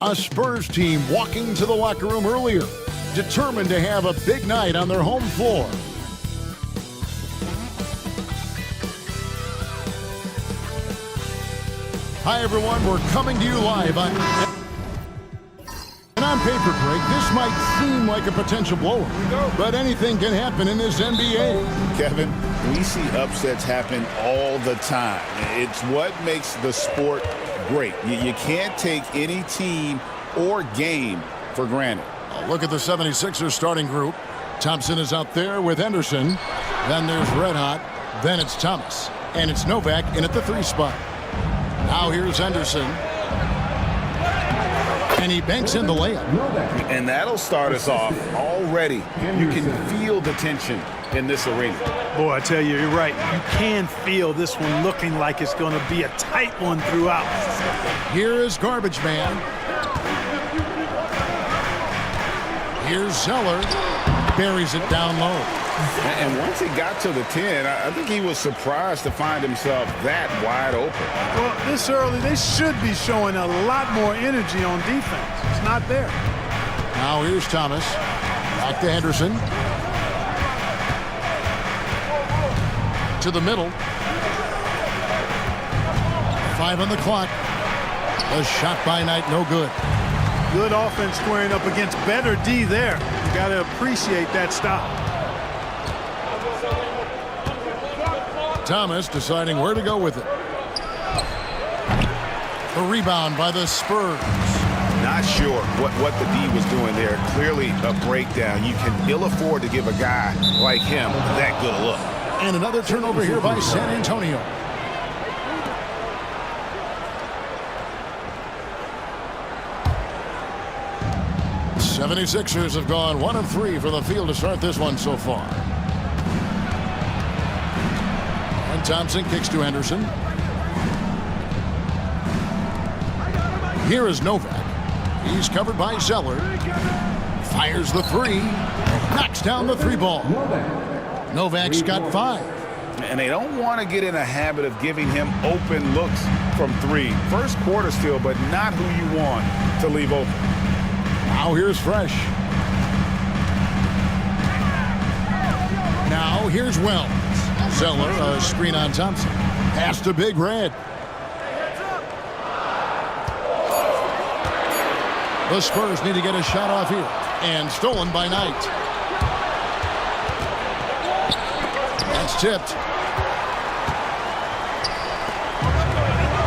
A Spurs team walking to the locker room earlier, determined to have a big night on their home floor. Hi everyone, we're coming to you live on... And on paper, Greg, this might seem like a potential blowout, but anything can happen in this NBA. Kevin, we see upsets happen all the time. It's what makes the sport great. You can't take any team or game for granted. Look at the 76ers starting group. Thompson is out there with Henderson. Then there's Red Hot. Then it's Thomas. And it's Novak in at the 3 spot. Now here's Henderson. And he banks in the layup. And that'll start us off already. You can feel the tension in this arena. Boy, I tell you, you're right. You can feel this one looking like it's going to be a tight one throughout. Here is Garbage Man. Here's Zeller. Buries it down low. And once he got to the 10, I think he was surprised to find himself that wide open. Well, this early, they should be showing a lot more energy on defense. It's not there. Now here's Thomas. Back to Henderson. To the middle. 5 on the clock. A shot by Knight, no good. Good offense squaring up against better D there. You got to appreciate that stop. Thomas deciding where to go with it. A rebound by the Spurs. Not sure what the D was doing there. Clearly a breakdown. You can ill afford to give a guy like him that good a look. And another turnover here by San Antonio. The 76ers have gone 1 of 3 from the field to start this one so far. And Thompson kicks to Henderson. Here is Novak. He's covered by Zeller. Fires the 3. Knocks down the 3 ball. Novak's got 5. And they don't want to get in a habit of giving him open looks from 3. First quarter still, but not who you want to leave open. Now here's Fresh. Now here's Wells. Zeller, a screen on Thompson. Pass to Big Red. The Spurs need to get a shot off here. And stolen by Knight. That's tipped.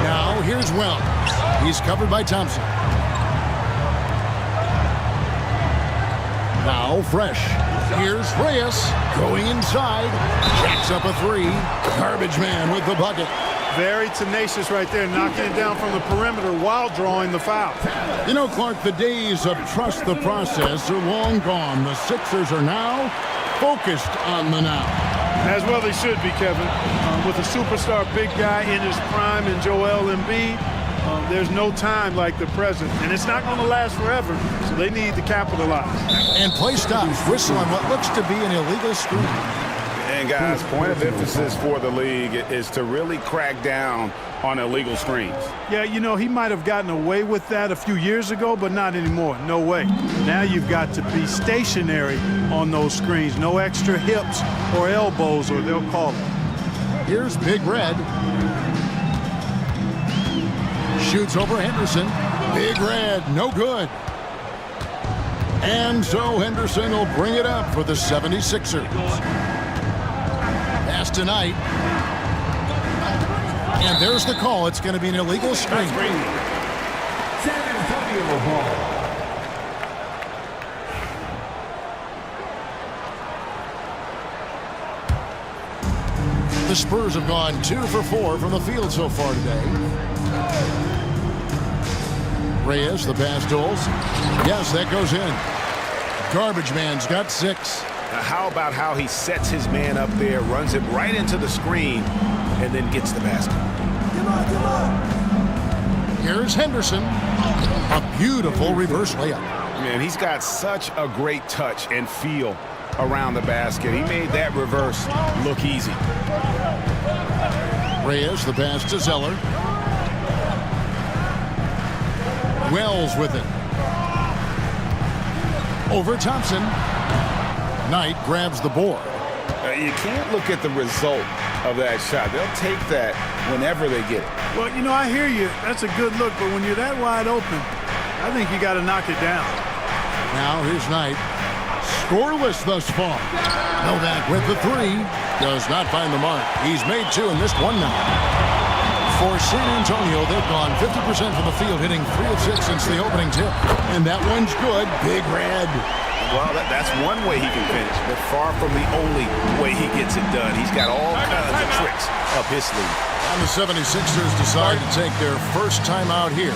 Now here's Wells. He's covered by Thompson. Now Fresh. Here's Reyes going inside. Jacks up a 3. Garbage Man with the bucket. Very tenacious right there, knocking it down from the perimeter while drawing the foul. You know, Clark, the days of trust the process are long gone. The Sixers are now focused on the now. As well they should be, Kevin. With a superstar big guy in his prime in Joel Embiid, there's no time like the present, and it's not going to last forever, so they need to capitalize. And play stops. Whistle on what looks to be an illegal screen. And guys, point of emphasis for the league is to really crack down on illegal screens. Yeah, you know, he might have gotten away with that a few years ago, but not anymore. No way. Now you've got to be stationary on those screens. No extra hips or elbows, or they'll call it. Here's Big Red. Shoots over Henderson. Big Red, no good. And so Henderson will bring it up for the 76ers. Pass tonight. And there's the call. It's going to be an illegal screen. The Spurs have gone 2 for 4 from the field so far today. Reyes, the pass doles. Yes, that goes in. Garbage Man's got 6. How about how he sets his man up there, runs it right into the screen, and then gets the basket. Here's Henderson. A beautiful reverse layup. Man, he's got such a great touch and feel around the basket. He made that reverse look easy. Reyes, the pass to Zeller. Wells with it. Over Thompson. Knight grabs the board. You can't look at the result of that shot. They'll take that whenever they get it. Well, you know, I hear you. That's a good look, but when you're that wide open, I think you got to knock it down. Now here's Knight. Scoreless thus far. Novak with the three. Does not find the mark. He's made two and missed one now. For San Antonio, they've gone 50% from the field, hitting 3 of 6 since the opening tip. And that one's good. Big red. Well, that's one way he can finish, but far from the only way he gets it done. He's got all kinds of tricks up his sleeve. And the 76ers decide to take their first time out here.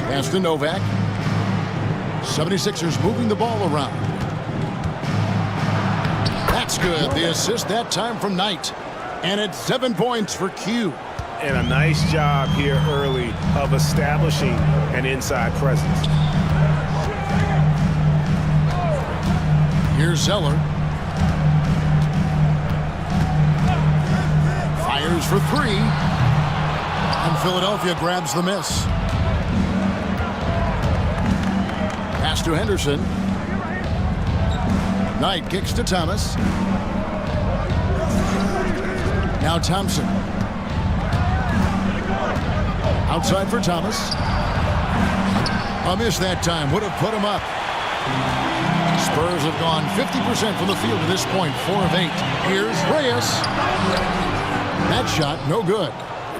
Pass to Novak. 76ers moving the ball around. That's good. The assist that time from Knight. And it's 7 points for Q. And a nice job here early of establishing an inside presence. Here's Zeller. Fires for three. And Philadelphia grabs the miss. Pass to Henderson. Knight kicks to Thomas. Now Thompson. Outside for Thomas. A miss that time. Would have put him up. Spurs have gone 50% from the field to this point. 4 of 8. Here's Reyes. That shot, no good.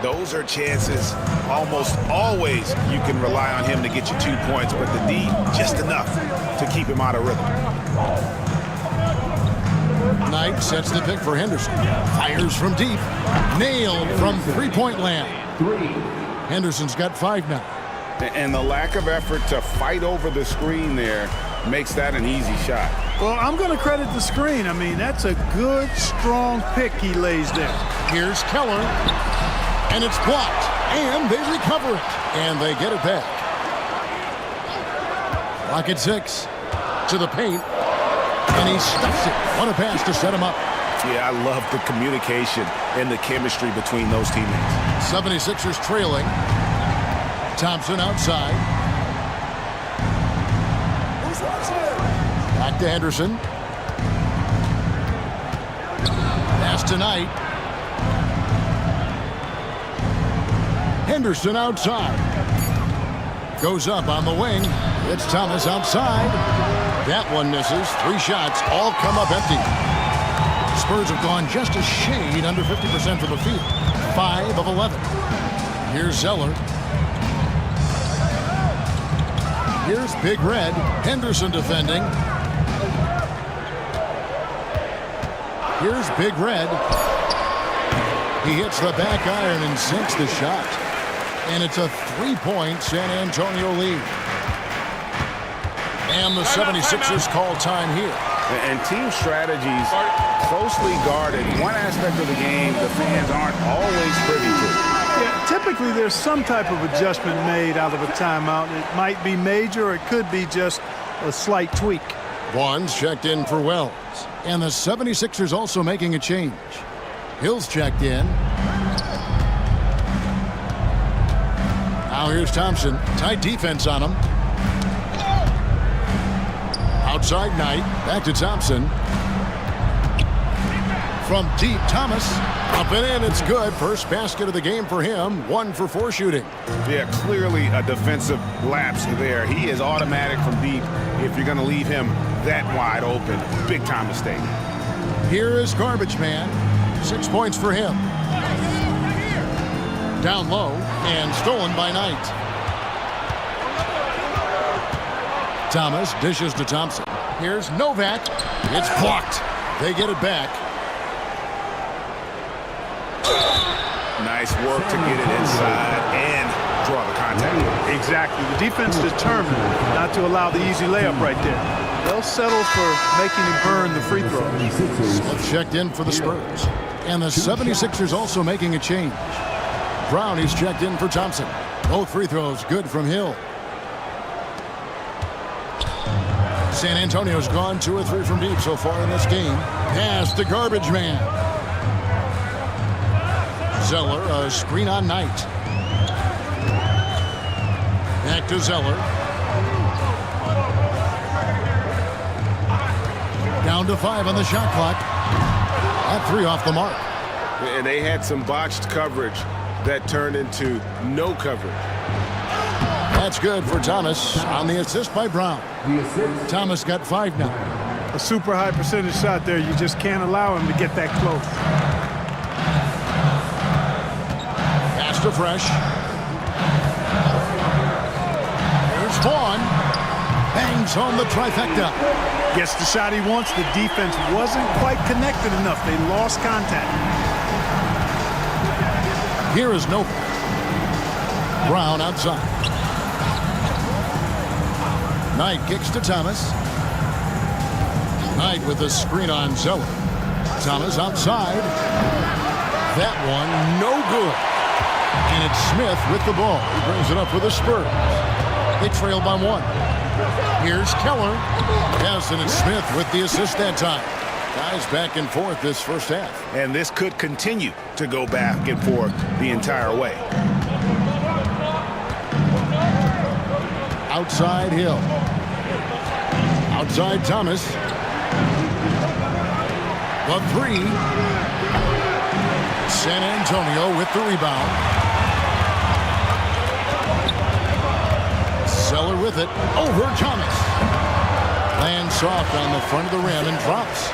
Those are chances almost always you can rely on him to get you 2 points, but the D just enough to keep him out of rhythm. Knight sets the pick for Henderson. Fires from deep. Nailed from three-point land. Henderson's got 5 now. And the lack of effort to fight over the screen there makes that an easy shot. Well, I'm going to credit the screen. I mean, that's a good, strong pick he lays there. Here's Keller. And it's blocked. And they recover it. And they get it back. Lock at 6. To the paint. And he stuffs it. What a pass to set him up. Yeah, I love the communication and the chemistry between those teammates. 76ers trailing. Thompson outside. Back to Henderson. Pass to Knight. Henderson outside. Goes up on the wing. It's Thomas outside. That one misses. 3 shots. All come up empty. Spurs have gone just a shade under 50% from the field. 5 of 11. Here's Zeller. Here's Big Red. Henderson defending. Here's Big Red. He hits the back iron and sinks the shot. And it's a 3-point San Antonio lead. And the 76ers call time here. And team strategies closely guarded. One aspect of the game the fans aren't always privy to. Yeah, typically there's some type of adjustment made out of a timeout. It might be major or it could be just a slight tweak. Vaughn's checked in for Wells. And the 76ers also making a change. Hill's checked in. Now here's Thompson. Tight defense on him. Outside Knight. Back to Thompson. From deep, Thomas. Up and in. It's good. First basket of the game for him. 1 for 4 shooting. Yeah, clearly a defensive lapse there. He is automatic from deep if you're going to leave him that wide open. Big time mistake. Here is Garbage Man. 6 points for him. Down low and stolen by Knight. Thomas dishes to Thompson. Here's Novak. It's blocked. They get it back. Nice work to get it inside and draw the contact. Exactly. The defense determined not to allow the easy layup right there. They'll settle for making him burn the free throws. Smith checked in for the Spurs. And the 76ers also making a change. Brown, he's checked in for Thompson. Both free throws good from Hill. San Antonio's gone 2 or 3 from deep so far in this game. Pass to garbage man. Zeller, a screen on Knight. Back to Zeller. Down to 5 on the shot clock. At 3 off the mark. And they had some botched coverage that turned into no coverage. That's good for Thomas on the assist by Brown. Thomas got 5 now. A super high percentage shot there. You just can't allow him to get that close. Pass to Fresh. Here's Vaughn. Bangs home the trifecta. Gets the shot he wants. The defense wasn't quite connected enough. They lost contact. Here is Nova. Brown outside. Knight kicks to Thomas. Knight with a screen on Zeller. Thomas outside. That one no good. And it's Smith with the ball. He brings it up with the Spurs. They trail by 1. Here's Keller. Yes, and it's Smith with the assist that time. Guys back and forth this first half. And this could continue to go back and forth the entire way. Outside Hill. Outside Thomas. The 3. San Antonio with the rebound. Zeller with it. Over Thomas. Lands soft on the front of the rim and drops.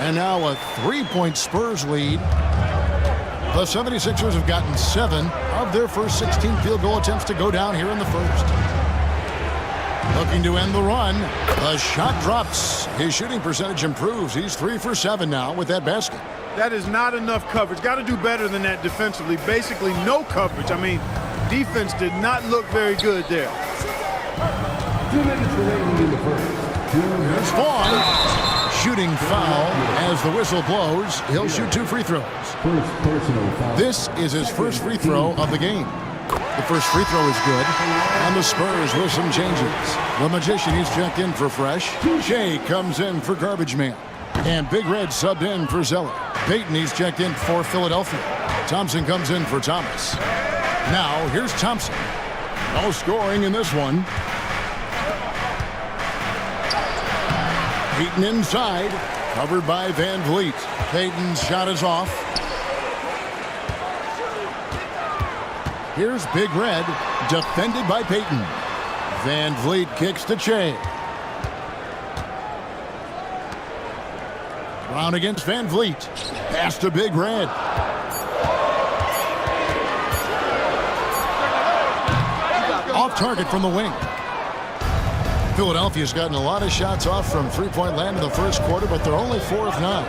And now a 3-point Spurs lead. The 76ers have gotten 7 of their first 16 field goal attempts to go down here in the first. Looking to end the run. The shot drops. His shooting percentage improves. He's 3 for 7 now with that basket. That is not enough coverage. Got to do better than that defensively. Basically no coverage. I mean, defense did not look very good there. 2 minutes remaining in the first. Here's Vaughn. Shooting foul as the whistle blows. He'll shoot 2 free throws. First personal foul. This is his first free throw of the game. The first free throw is good. And the Spurs with some changes. The Magician, he's checked in for Fresh. Shea comes in for Garbage Man. And Big Red subbed in for Zeller. Payton, he's checked in for Philadelphia. Thompson comes in for Thomas. Now, here's Thompson. No scoring in this one. Payton inside. Covered by Van Vliet. Payton's shot is off. Here's Big Red, defended by Payton. Van Vliet kicks to Shea. Brown against Van Vliet. Pass to Big Red. Off target from the wing. Philadelphia's gotten a lot of shots off from three-point land in the first quarter, but they're only 4 of 9.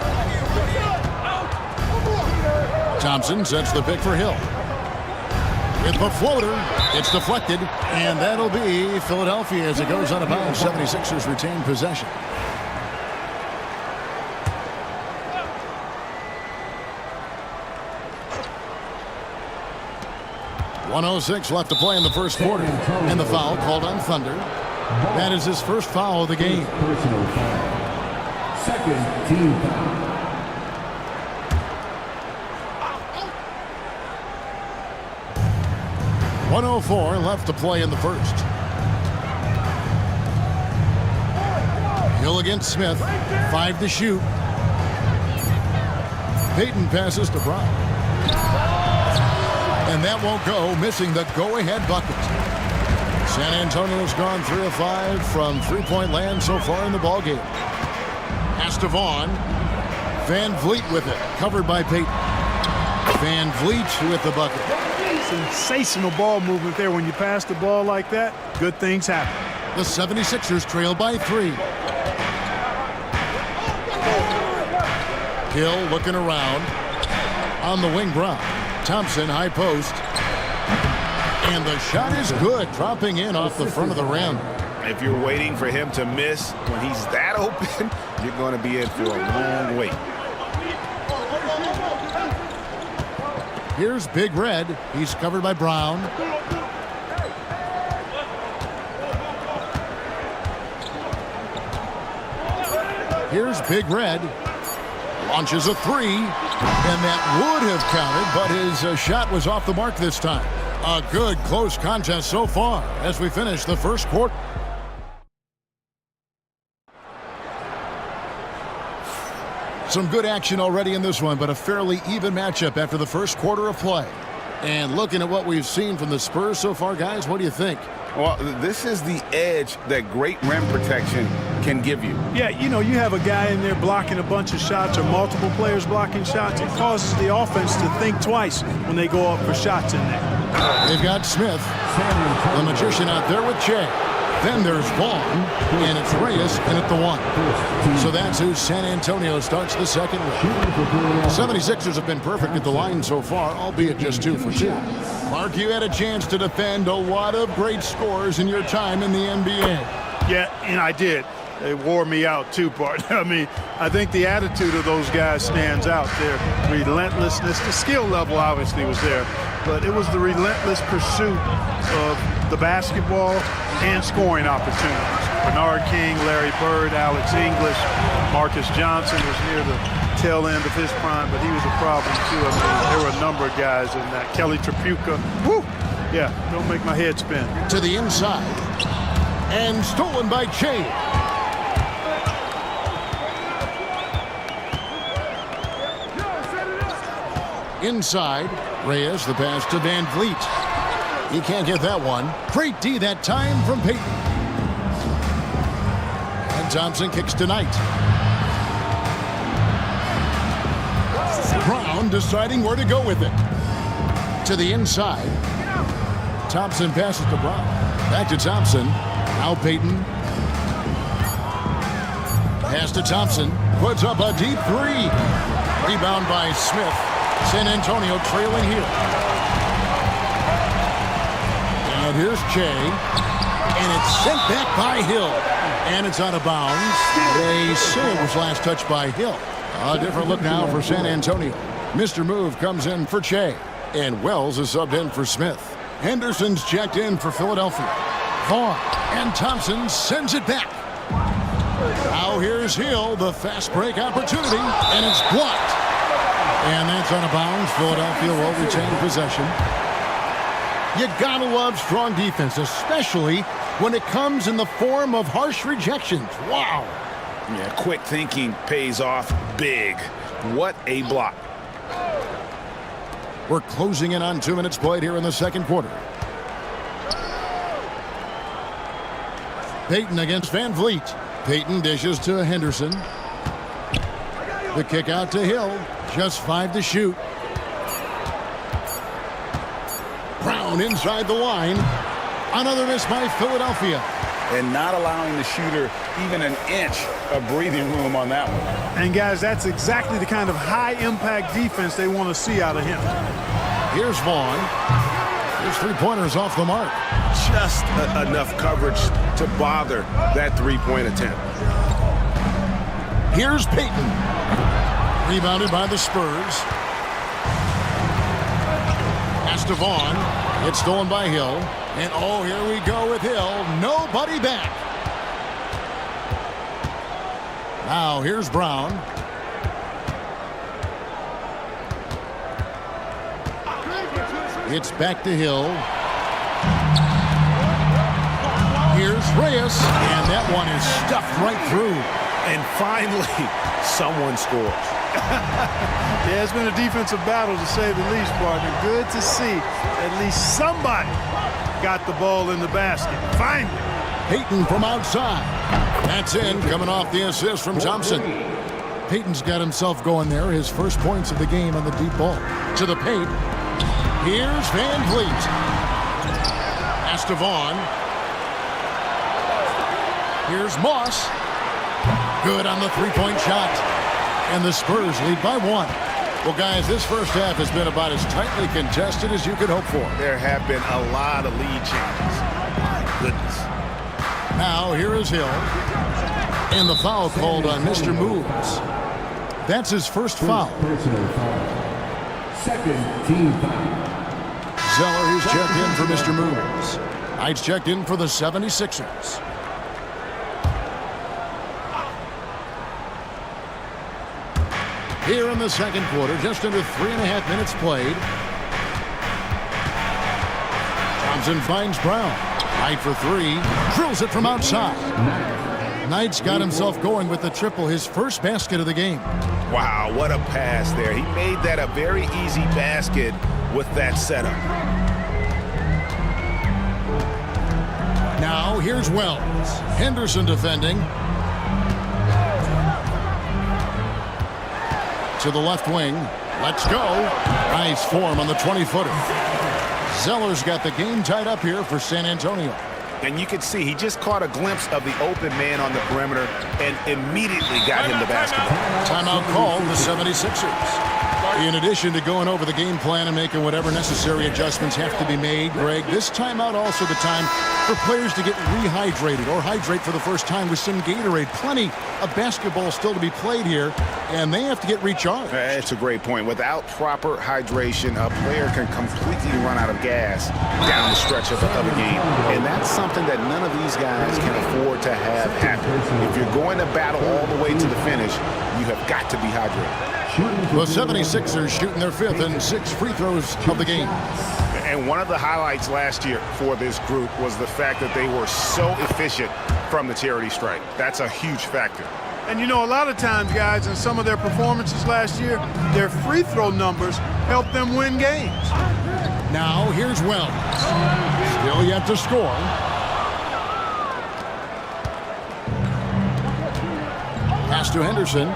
Thompson sets the pick for Hill. With the floater, it's deflected, and that'll be Philadelphia as it goes out of bounds. 76ers retain possession. .106 left to play in the first quarter, and the foul called on Thunder. That is his first foul of the game. Personal foul. Second team foul. .104 left to play in the first. Hill against Smith. 5 to shoot. Payton passes to Brown. And that won't go, missing the go-ahead bucket. San Antonio's gone 3 of 5 from three-point land so far in the ballgame. Pass to Vaughn. Van Vliet with it, covered by Payton. Van Vliet with the bucket. Sensational ball movement there. When you pass the ball like that, good things happen. The 76ers trail by 3. Hill looking around. On the wing, Brown. Thompson, high post. And the shot is good, dropping in off the front of the rim. If you're waiting for him to miss when he's that open, you're going to be in for a long wait. Here's Big Red. He's covered by Brown. Here's Big Red. Launches a three. And that would have counted, but his shot was off the mark this time. A good, close contest so far as we finish the first quarter. Some good action already in this one, but a fairly even matchup after the first quarter of play. And looking at what we've seen from the Spurs so far, guys, what do you think? Well, this is the edge that great rim protection can give you. Yeah, you know, you have a guy in there blocking a bunch of shots or multiple players blocking shots. It causes the offense to think twice when they go up for shots in there. They've got Smith, the magician out there with Che. Then there's Vaughn, and it's Reyes in at the one. So that's who San Antonio starts the second with. 76ers have been perfect at the line so far, albeit just 2 for 2. Mark, you had a chance to defend a lot of great scores in your time in the NBA. Yeah, and I did. They wore me out too, partner. I mean, I think the attitude of those guys stands out. Their relentlessness, the skill level obviously was there, but it was the relentless pursuit of the basketball and scoring opportunities. Bernard King, Larry Bird, Alex English, Marcus Johnson was near the tail end of his prime, but he was a problem too. I mean, there were a number of guys in that. Kelly Tripucka, whoo! Yeah, don't make my head spin. To the inside, and stolen by Che. Inside, Reyes, the pass to Van Vliet. He can't get that one. Great D that time from Payton. And Thompson kicks to Knight. Brown deciding where to go with it. To the inside. Thompson passes to Brown. Back to Thompson. Now Payton. Pass to Thompson. Puts up a deep three. Rebound by Smith. San Antonio trailing here. And here's Che. And it's sent back by Hill. And it's out of bounds. They say it was last touched by Hill. A different look now for San Antonio. Mr. Move comes in for Che. And Wells is subbed in for Smith. Henderson's checked in for Philadelphia. Vaughn and Thompson sends it back. Now here's Hill, the fast break opportunity, and it's blocked. And that's out of bounds. Philadelphia will retain possession. You gotta love strong defense, especially when it comes in the form of harsh rejections. Wow. Yeah, quick thinking pays off big. What a block. We're closing in on 2 minutes played here in the second quarter. Payton against Van Vliet. Payton dishes to Henderson. The kick out to Hill. Just 5 to shoot. Brown inside the line. Another miss by Philadelphia. And not allowing the shooter even an inch of breathing room on that one. And guys, that's exactly the kind of high-impact defense they want to see out of him. Here's Vaughn. His three-pointers off the mark. Just enough coverage to bother that three-point attempt. Here's Payton. Rebounded by the Spurs. Pass to Vaughn. It's stolen by Hill. And oh, here we go with Hill. Nobody back. Now here's Brown. It's back to Hill. Here's Reyes. And that one is stuffed right through. And finally, someone scores. Yeah, it's been a defensive battle to say the least, partner. Good to see at least somebody got the ball in the basket. Finally. Payton from outside. That's in, coming off the assist from Thompson. Payton's got himself going there. His first points of the game on the deep ball. To the paint. Here's Van Vliet. Pass to Vaughn. Here's Moss. Good on the three-point shot. And the Spurs lead by 1. Well, guys, this first half has been about as tightly contested as you could hope for. There have been a lot of lead changes. My goodness. Now, here is Hill. And the foul called on Mr. Moves. That's his first foul. Second team foul. Zeller, who's checked in for Mr. Moves. Knight's checked in for the 76ers. Here in the second quarter, just under 3.5 minutes played. Thompson finds Brown. Knight for three. Drills it from outside. Knight's got himself going with the triple, his first basket of the game. Wow, what a pass there. He made that a very easy basket with that setup. Now here's Wells. Henderson defending. To the left wing. Let's go. Nice form on the 20-footer. Zeller's got the game tied up here for San Antonio. And you can see he just caught a glimpse of the open man on the perimeter and immediately got him the basketball. Timeout called the 76ers. In addition to going over the game plan and making whatever necessary adjustments have to be made, Greg, this timeout also the time for players to get rehydrated or hydrate for the first time with some Gatorade. Plenty of basketball still to be played here, and they have to get recharged. That's a great point. Without proper hydration, a player can completely run out of gas down the stretch of a game. And that's something that none of these guys can afford to have happen. If you're going to battle all the way to the finish, you have got to be hydrated. The 76ers shooting their fifth and 6 free throws of the game. And one of the highlights last year for this group was the fact that they were so efficient from the charity stripe. That's a huge factor. And you know, a lot of times, guys, in some of their performances last year, their free throw numbers helped them win games. Now here's Wells. Still yet to score. Pass to Henderson.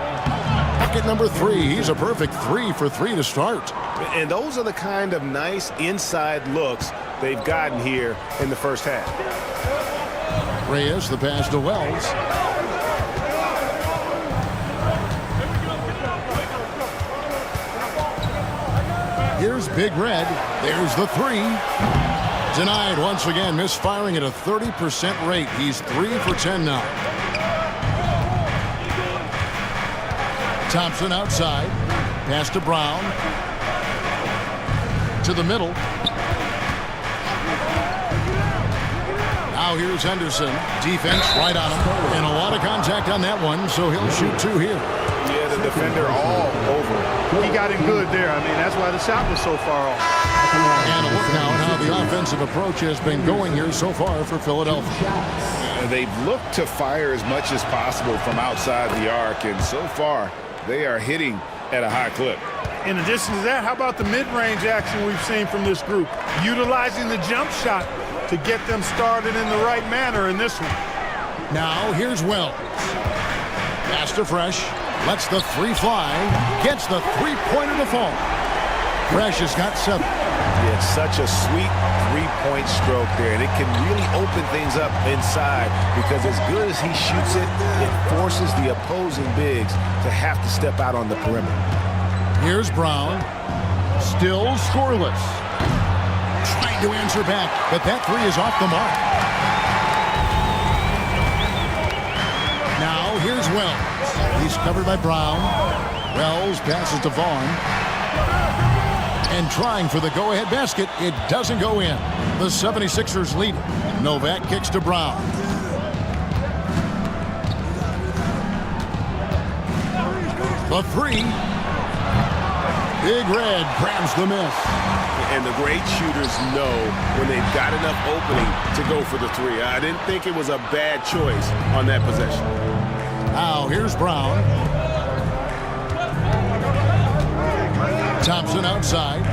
Bucket number 3. He's a perfect 3 for 3 to start. And those are the kind of nice inside looks they've gotten here in the first half. Reyes, the pass to Wells. Here's Big Red. There's the 3. Denied once again, misfiring at a 30% rate. He's 3 for 10 now. Thompson outside. Pass to Brown. To the middle. Now here's Henderson. Defense right on him. And a lot of contact on that one, so he'll shoot 2 here. Yeah, the defender all over. He got him good there. I mean, that's why the shot was so far off. And a look now at how the offensive approach has been going here so far for Philadelphia. They've looked to fire as much as possible from outside the arc, and so far they are hitting at a high clip. In addition to that, how about the mid-range action we've seen from this group? Utilizing the jump shot to get them started in the right manner in this one. Now here's Wells. Pass to Fresh. Lets the 3 fly. Gets the 3-pointer to fall. Fresh has got 7. It's such a sweet 3-point stroke there, and it can really open things up inside because as good as he shoots it, it forces the opposing bigs to have to step out on the perimeter. Here's Brown. Still scoreless. Trying to answer back, but that 3 is off the mark. Now here's Wells. He's covered by Brown. Wells passes to Vaughn. And trying for the go-ahead basket, it doesn't go in. The 76ers lead. Novak kicks to Brown. The 3. Big Red grabs the miss. And the great shooters know when they've got enough opening to go for the 3. I didn't think it was a bad choice on that possession. Now here's Brown. Thompson outside.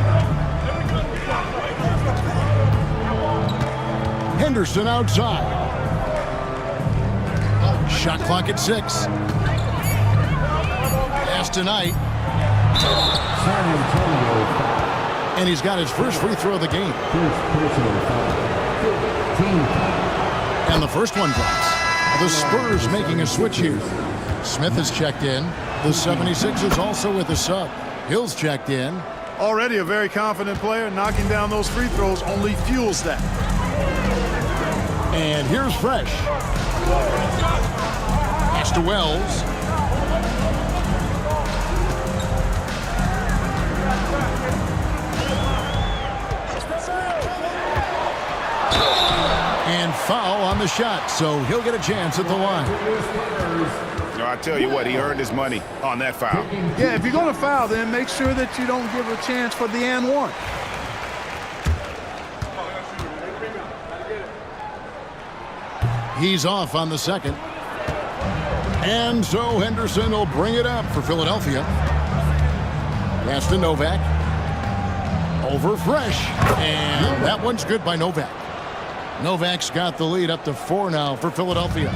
Henderson outside. Shot clock at 6. Pass tonight. San Antonio foul. And he's got his first free throw of the game. First personal foul. Team foul. And the first one drops. The Spurs making a switch here. Smith has checked in. The 76ers also with a sub. Hill's checked in. Already a very confident player. Knocking down those free throws only fuels that. And here's Fresh. Pass to Wells. And foul on the shot, so he'll get a chance at the line. No, I tell you what, he earned his money on that foul. Yeah, if you're going to foul, then make sure that you don't give a chance for the and one. He's off on the second. And so Henderson will bring it up for Philadelphia. Pass to Novak. Over Fresh. And that one's good by Novak. Novak's got the lead up to 4 now for Philadelphia.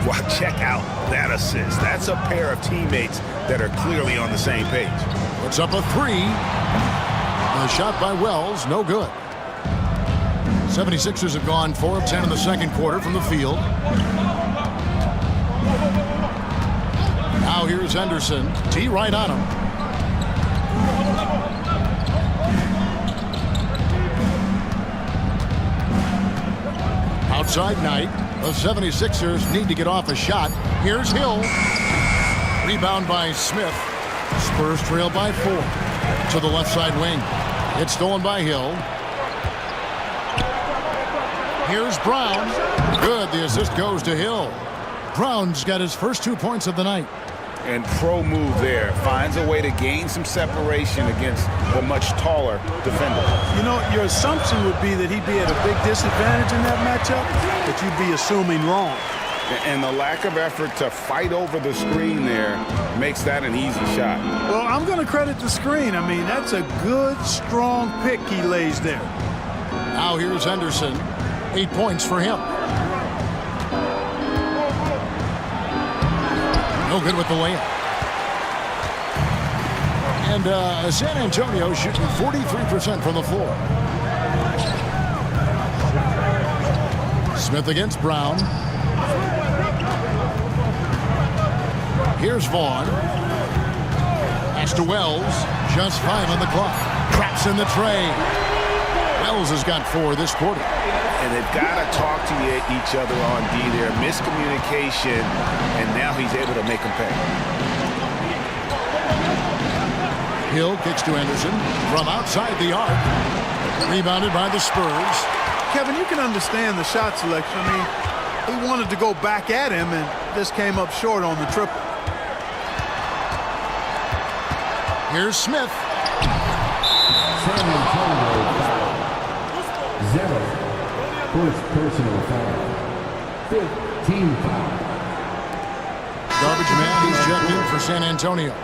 Well, check out that assist. That's a pair of teammates that are clearly on the same page. Puts up a 3. A shot by Wells, no good. 76ers have gone 4 of 10 in the second quarter from the field. Now here's Henderson. T right on him. Outside Knight. The 76ers need to get off a shot. Here's Hill. Rebound by Smith. Spurs trail by 4. To the left side wing. It's stolen by Hill. Here's Brown. Good. The assist goes to Hill. Brown's got his first 2 points of the night. And pro move there. Finds a way to gain some separation against the much taller defender. You know, your assumption would be that he'd be at a big disadvantage in that matchup, but you'd be assuming wrong. And the lack of effort to fight over the screen there makes that an easy shot. Well, I'm going to credit the screen. I mean, that's a good, strong pick he lays there. Now here's Henderson. 8 points for him. No good with the layup. And San Antonio shooting 43% from the floor. Smith against Brown. Here's Vaughn. Pass to Wells. Just 5 on the clock. Traps in the tray. Wells has got 4 this quarter. And they've got to talk to each other on D there. Miscommunication, and now he's able to make them pay. Hill kicks to Henderson from outside the arc. Rebounded by the Spurs. Kevin, you can understand the shot selection. I mean, he wanted to go back at him and just came up short on the triple. Here's Smith. San Antonio foul. 0. First personal foul. 15 foul. Garbage man, he's checked in for San Antonio.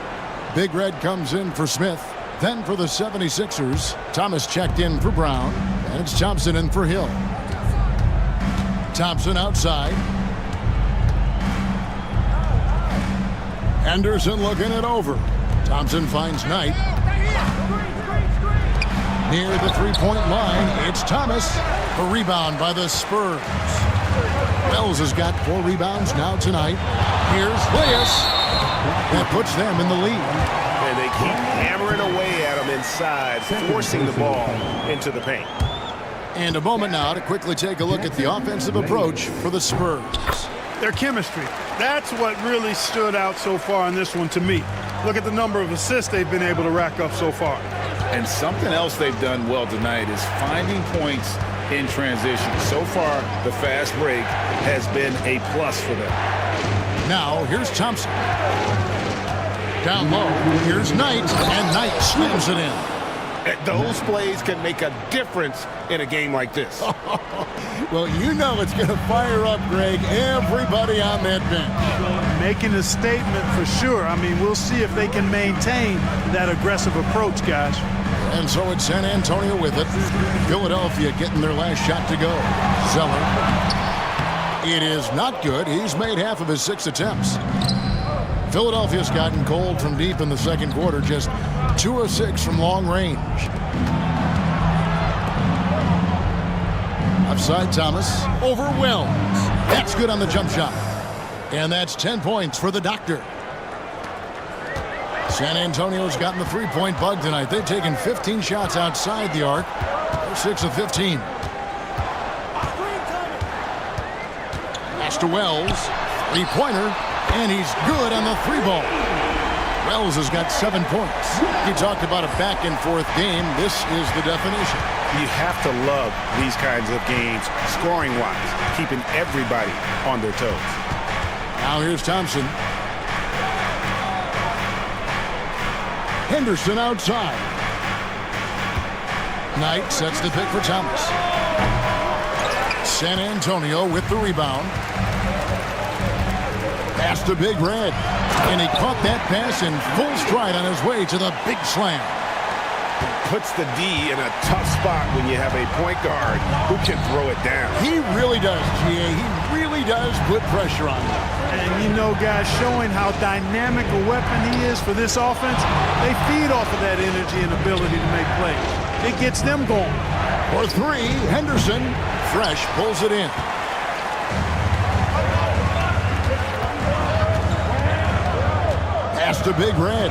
Big Red comes in for Smith. Then for the 76ers, Thomas checked in for Brown. And it's Thompson in for Hill. Thompson outside. Henderson looking it over. Thompson finds Knight. Near the three-point line, it's Thomas. A rebound by the Spurs. Wells has got 4 rebounds now tonight. Here's Reyes. That puts them in the lead. And they keep hammering away at him inside, forcing the ball into the paint. And a moment now to quickly take a look at the offensive approach for the Spurs. Their chemistry. That's what really stood out so far in this one to me. Look at the number of assists they've been able to rack up so far. And something else they've done well tonight is finding points in transition. So far, the fast break has been a plus for them. Now, here's Thompson. Down low, here's Knight, and Knight slams it in. Those plays can make a difference in a game like this. Well, you know it's going to fire up, Greg, everybody on that bench. Making a statement for sure. I mean, we'll see if they can maintain that aggressive approach, guys. And so it's San Antonio with it. Philadelphia getting their last shot to go. Zeller. It is not good. He's made half of his 6 attempts. Philadelphia's gotten cold from deep in the second quarter, just 2 of 6 from long range. Upside Thomas, over Wells. That's good on the jump shot. And that's 10 points for the Doctor. San Antonio's gotten the three-point bug tonight. They've taken 15 shots outside the arc. They're 6 of 15. Pass to Wells. Three-pointer. And he's good on the 3 ball. Wells has got 7 points. You talked about a back-and-forth game. This is the definition. You have to love these kinds of games, scoring-wise, keeping everybody on their toes. Now here's Thompson. Henderson outside. Knight sets the pick for Thomas. San Antonio with the rebound. Pass to Big Red. And he caught that pass in full stride on his way to the big slam. Puts the D in a tough spot when you have a point guard who can throw it down. He really does, GA. He really does put pressure on them. And you know, guys, showing how dynamic a weapon he is for this offense, they feed off of that energy and ability to make plays. It gets them going. For three, Henderson, fresh, pulls it in. Pass to Big Red.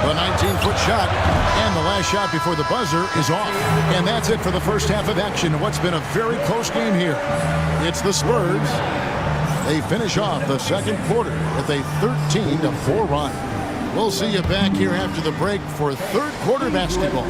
The 19-foot shot, and the last shot before the buzzer is off. And that's it for the first half of action in what's been a very close game here. It's the Spurs. They finish off the second quarter with a 13-4 run. We'll see you back here after the break for third quarter basketball.